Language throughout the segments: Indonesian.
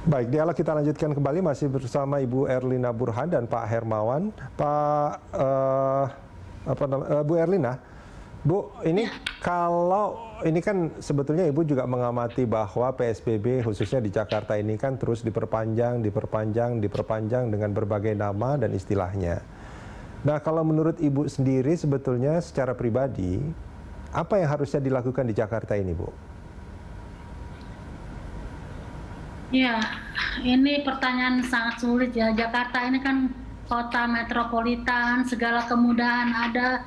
Baik, dialog kita lanjutkan kembali masih bersama Ibu Erlina Burhan dan Pak Hermawan. Bu Erlina, Bu, ini kalau ini kan sebetulnya Ibu juga mengamati bahwa PSBB khususnya di Jakarta ini kan terus diperpanjang dengan berbagai nama dan istilahnya. Nah, kalau menurut Ibu sendiri sebetulnya secara pribadi, apa yang harusnya dilakukan di Jakarta ini, Bu? Ya, ini pertanyaan sangat sulit ya. Jakarta ini kan kota metropolitan, segala kemudahan ada,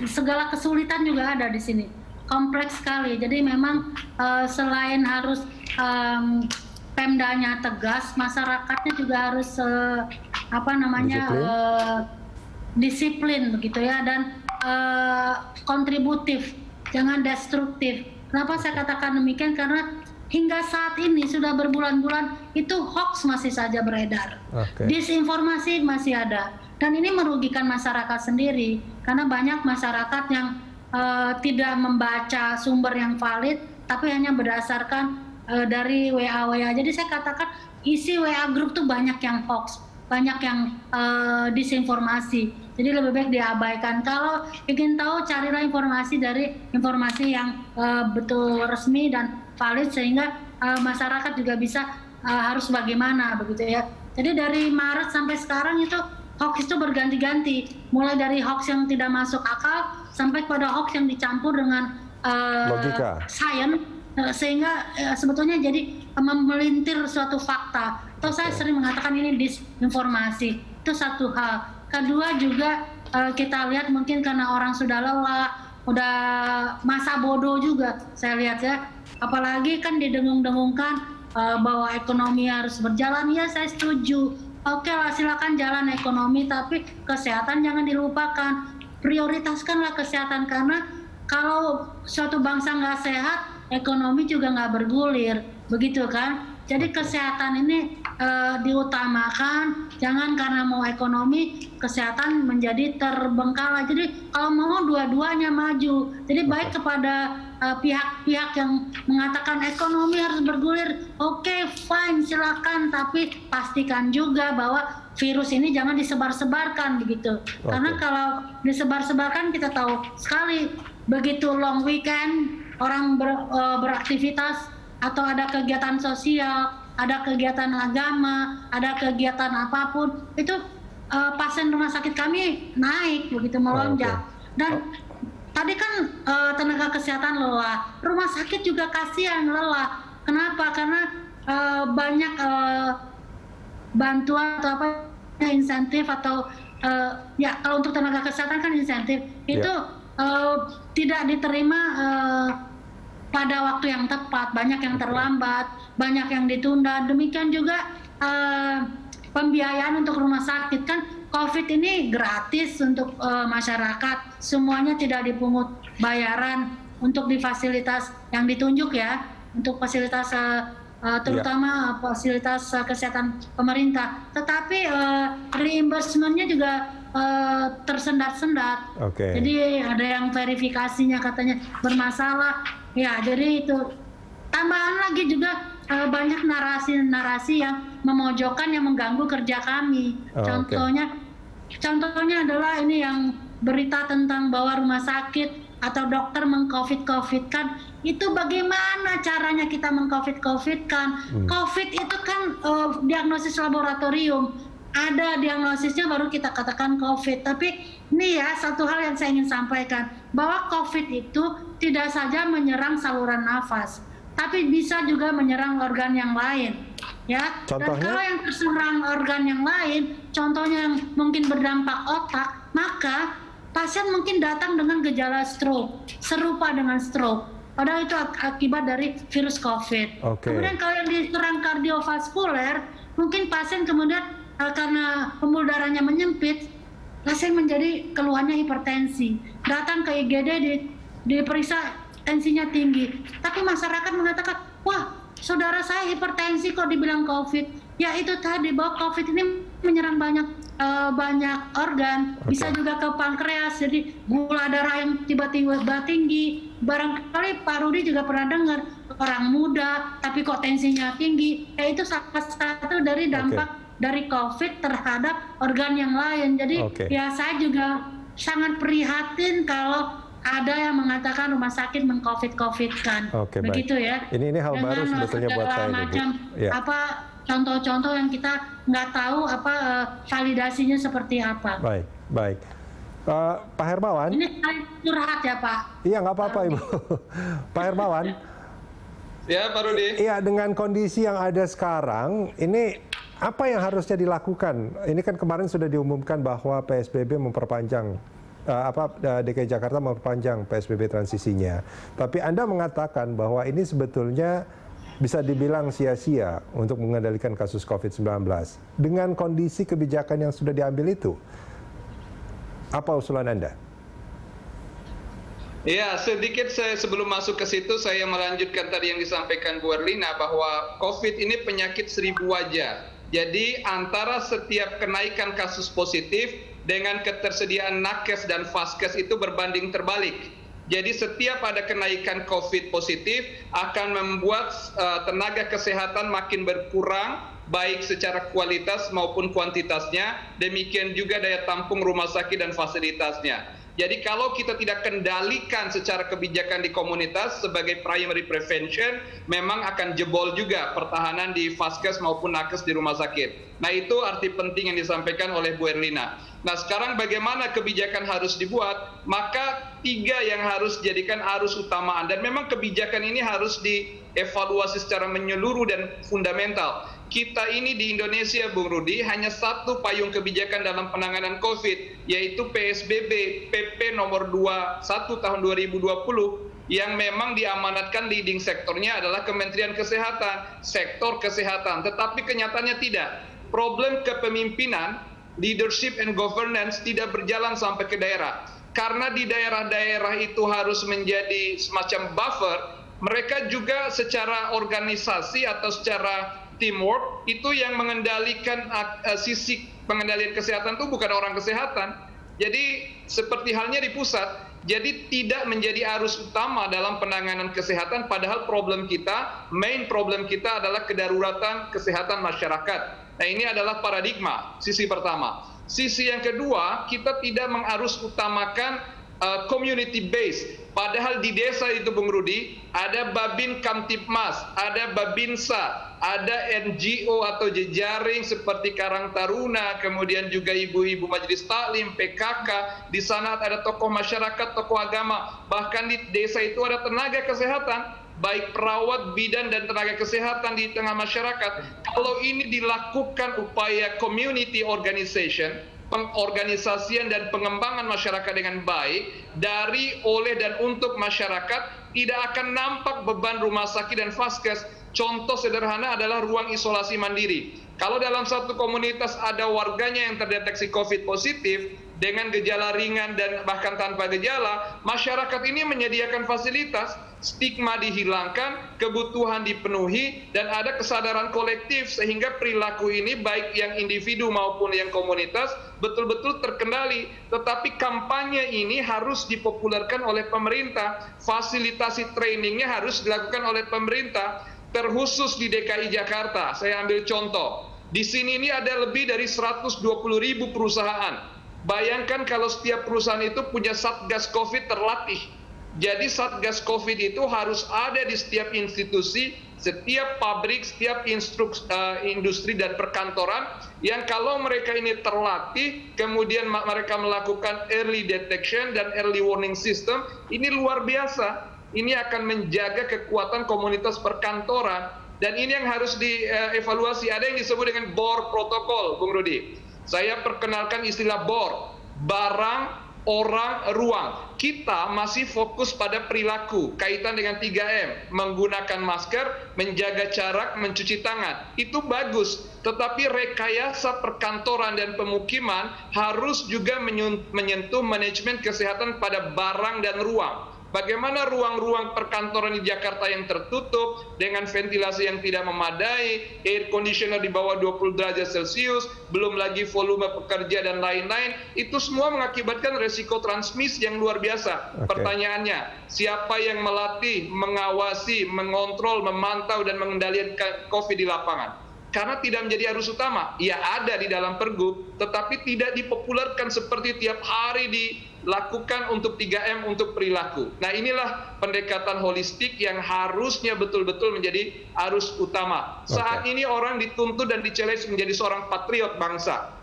segala kesulitan juga ada di sini. Kompleks sekali. Jadi memang selain harus Pemdanya tegas, masyarakatnya juga harus disiplin begitu ya, dan kontributif, jangan destruktif. Kenapa saya katakan demikian? Karena hingga saat ini sudah berbulan-bulan itu hoax masih saja beredar, disinformasi masih ada, dan ini merugikan masyarakat sendiri karena banyak masyarakat yang tidak membaca sumber yang valid, tapi hanya berdasarkan dari WA. Jadi saya katakan isi WA grup tuh banyak yang hoax, banyak yang disinformasi. Jadi lebih baik diabaikan. Kalau ingin tahu, carilah informasi dari informasi yang betul resmi dan valid, sehingga masyarakat juga bisa harus bagaimana begitu ya. Jadi dari Maret sampai sekarang itu hoax itu berganti-ganti, mulai dari hoax yang tidak masuk akal sampai pada hoax yang dicampur dengan logika, sains, sehingga sebetulnya jadi memelintir suatu fakta. Atau saya sering mengatakan ini disinformasi. Itu satu hal. Kedua juga kita lihat mungkin karena orang sudah lelah, udah masa bodoh juga saya lihat ya. Apalagi kan didengung-dengungkan bahwa ekonomi harus berjalan. Ya, saya setuju. Oke lah, silakan jalan ekonomi, tapi kesehatan jangan dilupakan. Prioritaskanlah kesehatan, karena kalau suatu bangsa nggak sehat, ekonomi juga nggak bergulir, begitu kan? Jadi kesehatan ini diutamakan, jangan karena mau ekonomi, kesehatan menjadi terbengkalai. Jadi kalau mau dua-duanya maju. Jadi baik kepada pihak-pihak yang mengatakan ekonomi harus bergulir, oke, fine, silakan, tapi pastikan juga bahwa virus ini jangan disebar-sebarkan begitu. Karena kalau disebar-sebarkan kita tahu sekali, begitu long weekend orang beraktivitas atau ada kegiatan sosial, ada kegiatan agama, ada kegiatan apapun, itu pasien rumah sakit kami naik begitu, melonjak. Dan tadi kan tenaga kesehatan lelah, rumah sakit juga kasihan lelah. Kenapa? Karena banyak bantuan atau insentif atau ya kalau untuk tenaga kesehatan kan insentif itu tidak diterima pada waktu yang tepat, banyak yang terlambat, banyak yang ditunda. Demikian juga pembiayaan untuk rumah sakit, kan COVID ini gratis untuk masyarakat, semuanya tidak dipungut bayaran untuk di fasilitas yang ditunjuk ya, untuk fasilitas terutama fasilitas kesehatan pemerintah. Tetapi reimbursement-nya juga tersendat-sendat. Jadi ada yang verifikasinya katanya bermasalah. Ya, jadi itu. Tambahan lagi juga banyak narasi-narasi yang memojokkan, yang mengganggu kerja kami. Contohnya adalah ini yang berita tentang bahwa rumah sakit atau dokter meng-covid-covidkan. Itu bagaimana caranya kita meng-covid-covidkan? COVID itu kan diagnosis laboratorium. Ada diagnosisnya baru kita katakan COVID. Tapi ini ya satu hal yang saya ingin sampaikan, bahwa COVID itu tidak saja menyerang saluran nafas, tapi bisa juga menyerang organ yang lain. Ya. Dan kalau yang terserang organ yang lain, contohnya yang mungkin berdampak otak, maka pasien mungkin datang dengan gejala stroke, serupa dengan stroke. Padahal itu akibat dari virus COVID. Kemudian kalau yang diserang kardiovaskuler, mungkin pasien kemudian karena pembuluh darahnya menyempit, pasien menjadi keluhannya hipertensi. Datang ke IGD diperiksa tensinya tinggi. Tapi masyarakat mengatakan, wah, saudara saya hipertensi kok dibilang COVID. Ya itu tadi, bahwa COVID ini menyerang banyak banyak organ, bisa juga ke pankreas, jadi gula darah yang tiba-tiba tinggi. Barangkali Pak Rudi juga pernah dengar orang muda tapi kok tensinya tinggi, itu salah satu dari dampak dari COVID terhadap organ yang lain. Jadi ya saya juga sangat prihatin kalau ada yang mengatakan rumah sakit meng-COVID-COVID-kan. Begitu ya. Ini hal baru sebetulnya buat saya, macam Bu. apa contoh-contoh yang kita nggak tahu apa validasinya seperti apa. Baik. Pak Hermawan. Ini curhat ya Pak? Iya, nggak apa-apa Ibu. Pak Hermawan. Ya Pak Rudi. Iya, dengan kondisi yang ada sekarang, ini apa yang harusnya dilakukan? Ini kan kemarin sudah diumumkan bahwa PSBB memperpanjang, DKI Jakarta memperpanjang PSBB transisinya. Tapi Anda mengatakan bahwa ini sebetulnya bisa dibilang sia-sia untuk mengendalikan kasus COVID-19. Dengan kondisi kebijakan yang sudah diambil itu, apa usulan Anda? Ya, sedikit sebelum masuk ke situ, saya melanjutkan tadi yang disampaikan Bu Erlina, bahwa COVID ini penyakit 1000 wajah. Jadi antara setiap kenaikan kasus positif dengan ketersediaan nakes dan vaskes itu berbanding terbalik. Jadi setiap ada kenaikan COVID positif akan membuat tenaga kesehatan makin berkurang, baik secara kualitas maupun kuantitasnya, demikian juga daya tampung rumah sakit dan fasilitasnya. Jadi kalau kita tidak kendalikan secara kebijakan di komunitas sebagai primary prevention, memang akan jebol juga pertahanan di vaskes maupun nakes di rumah sakit. Nah itu arti penting yang disampaikan oleh Bu Erlina. Nah sekarang bagaimana kebijakan harus dibuat? Maka 3 yang harus dijadikan arus utamaan. Dan memang kebijakan ini harus dievaluasi secara menyeluruh dan fundamental. Kita ini di Indonesia, Bung Rudi, hanya satu payung kebijakan dalam penanganan COVID, yaitu PSBB PP nomor 21 tahun 2020, yang memang diamanatkan leading sektornya adalah Kementerian Kesehatan, sektor kesehatan. Tetapi kenyataannya tidak. Problem kepemimpinan, leadership and governance tidak berjalan sampai ke daerah. Karena di daerah-daerah itu harus menjadi semacam buffer, mereka juga secara organisasi atau secara teamwork itu yang mengendalikan sisi pengendalian kesehatan itu bukan orang kesehatan. Jadi seperti halnya di pusat, jadi tidak menjadi arus utama dalam penanganan kesehatan, padahal main problem kita adalah kedaruratan kesehatan masyarakat. Nah ini adalah paradigma, sisi pertama. Sisi yang kedua, kita tidak mengarus utamakan community base. Padahal di desa itu Bung Rudi, ada Babin Kamtipmas, ada Babinsa, ada NGO atau jejaring seperti Karang Taruna, kemudian juga ibu-ibu majelis taklim, PKK, di sana ada tokoh masyarakat, tokoh agama, bahkan di desa itu ada tenaga kesehatan, baik perawat, bidan, dan tenaga kesehatan di tengah masyarakat. Kalau ini dilakukan upaya community organization, pengorganisasian dan pengembangan masyarakat dengan baik dari, oleh, dan untuk masyarakat, tidak akan nampak beban rumah sakit dan vaskes. Contoh sederhana adalah ruang isolasi mandiri. Kalau dalam satu komunitas ada warganya yang terdeteksi COVID positif dengan gejala ringan dan bahkan tanpa gejala, masyarakat ini menyediakan fasilitas, stigma dihilangkan, kebutuhan dipenuhi, dan ada kesadaran kolektif sehingga perilaku ini baik yang individu maupun yang komunitas betul-betul terkendali. Tetapi kampanye ini harus dipopulerkan oleh pemerintah, fasilitasi trainingnya harus dilakukan oleh pemerintah, terkhusus di DKI Jakarta. Saya ambil contoh, di sini ini ada lebih dari 120.000 perusahaan. Bayangkan kalau setiap perusahaan itu punya Satgas COVID terlatih. Jadi Satgas COVID itu harus ada di setiap institusi, setiap pabrik, setiap industri dan perkantoran, yang kalau mereka ini terlatih, kemudian mereka melakukan early detection dan early warning system, ini luar biasa. Ini akan menjaga kekuatan komunitas perkantoran, dan ini yang harus dievaluasi. Ada yang disebut dengan BOR protokol, Bung Rudi. Saya perkenalkan istilah BOR, barang, orang, ruang. Kita masih fokus pada perilaku, kaitan dengan 3M, menggunakan masker, menjaga jarak, mencuci tangan. Itu bagus, tetapi rekayasa perkantoran dan pemukiman harus juga menyentuh manajemen kesehatan pada barang dan ruang. Bagaimana ruang-ruang perkantoran di Jakarta yang tertutup dengan ventilasi yang tidak memadai, air conditioner di bawah 20 derajat Celcius, belum lagi volume pekerja dan lain-lain, itu semua mengakibatkan resiko transmisi yang luar biasa. Pertanyaannya, siapa yang melatih, mengawasi, mengontrol, memantau dan mengendalikan COVID di lapangan? Karena tidak menjadi arus utama, ya ada di dalam Pergub, tetapi tidak dipopulerkan seperti tiap hari dilakukan untuk 3M untuk perilaku. Nah, inilah pendekatan holistik yang harusnya betul-betul menjadi arus utama. Saat ini orang dituntut dan di-challenge menjadi seorang patriot bangsa.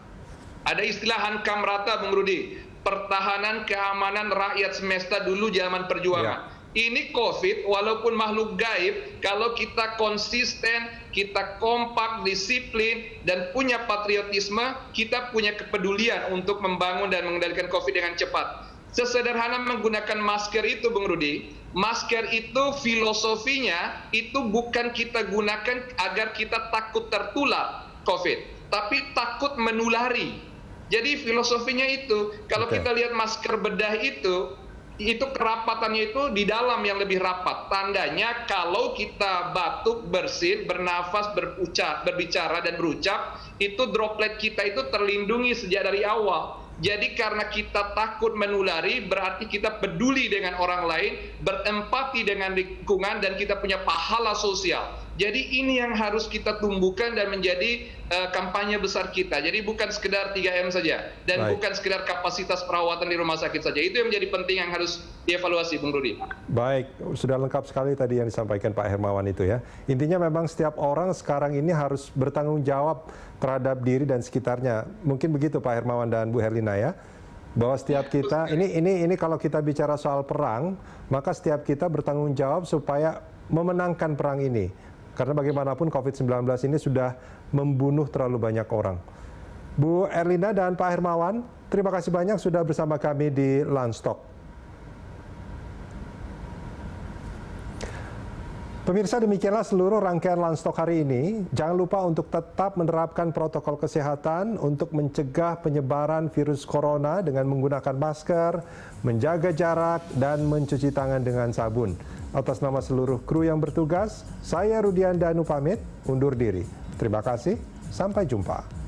Ada istilah Hankam Rata, Bung Rudi, pertahanan keamanan rakyat semesta dulu zaman perjuangan. Ini COVID, walaupun makhluk gaib, kalau kita konsisten, kita kompak, disiplin, dan punya patriotisme, kita punya kepedulian untuk membangun dan mengendalikan COVID dengan cepat. Sesederhana menggunakan masker itu, Bung Rudi, masker itu filosofinya, itu bukan kita gunakan agar kita takut tertular COVID, tapi takut menulari. Jadi filosofinya itu, kalau kita lihat masker bedah itu kerapatannya itu di dalam yang lebih rapat. Tandanya kalau kita batuk, bersin, bernafas, berbicara dan berucap, itu droplet kita itu terlindungi sejak dari awal. Jadi karena kita takut menulari, berarti kita peduli dengan orang lain, berempati dengan lingkungan, dan kita punya pahala sosial. Jadi ini yang harus kita tumbuhkan dan menjadi kampanye besar kita. Jadi bukan sekedar 3M saja, dan bukan sekedar kapasitas perawatan di rumah sakit saja. Itu yang menjadi penting yang harus dievaluasi, Bung Rudi. Baik, sudah lengkap sekali tadi yang disampaikan Pak Hermawan itu ya. Intinya memang setiap orang sekarang ini harus bertanggung jawab terhadap diri dan sekitarnya. Mungkin begitu Pak Hermawan dan Bu Herlina ya. Bahwa setiap kita, ini kalau kita bicara soal perang, maka setiap kita bertanggung jawab supaya memenangkan perang ini. Karena bagaimanapun COVID-19 ini sudah membunuh terlalu banyak orang. Bu Herlina dan Pak Hermawan, terima kasih banyak sudah bersama kami di Lunch Talk. Pemirsa, demikianlah seluruh rangkaian Lunch Talk hari ini. Jangan lupa untuk tetap menerapkan protokol kesehatan untuk mencegah penyebaran virus corona dengan menggunakan masker, menjaga jarak, dan mencuci tangan dengan sabun. Atas nama seluruh kru yang bertugas, saya Rudian Danu pamit, undur diri. Terima kasih, sampai jumpa.